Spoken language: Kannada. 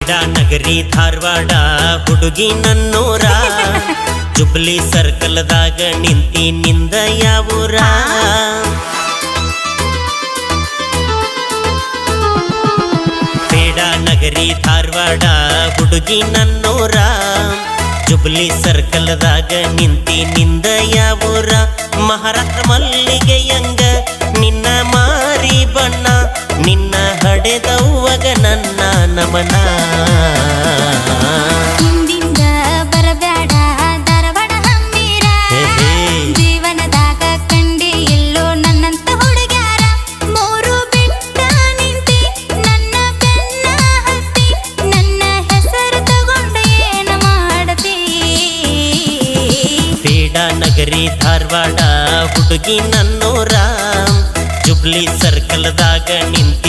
ನಗರಿ ಧಾರವಾಡ ಹುಡುಗಿ ನನ್ನೂರ ಜುಬ್ಲಿ ಸರ್ಕಲ್ದಾಗ ನಿಂತಿ ನಿಂದ ಯಾವೂರ ನಗರಿ ಧಾರವಾಡ ಹುಡುಗಿ ನನ್ನೂರ ಜುಬ್ಲಿ ಸರ್ಕಲ್ದಾಗ ನಿಂತಿ ನಿಂದ ಯಾವೂರ ಮಹಾರಾಷ್ಟ್ರ ಮಲ್ಲಿಗೆಯಂಗ ನಿನ್ನ ಮಾರಿ ಬಣ್ಣ ನಿನ್ನ ಹಡೆದವ್ವಗ ನನ್ನ ನಮನ ಹಿಂದಿಂದ ಬರಬೇಡ ಧಾರವಾಡ ಹಮ್ಮೀರ ಜೀವನದಾಗ ಕಂಡಿ ಎಲ್ಲೋ ನನ್ನಂತ ಹುಡುಗ್ಯಾರ ಮೂರು ಬಿಟ್ಟ ನಿಂತಿ ನನ್ನ ಬೆನ್ನ ಹತ್ತಿ ನನ್ನ ಹೆಸರು ತಗೊಂಡು ಏನ ಮಾಡತಿ ಬೇಡ ನಗರಿ ಧಾರವಾಡ ಹುಡುಗಿ ನನ್ನೂರ ಜುಬ್ಲಿ ಸರ್ಕಲ್ದಾಗ ನಿಂತಿ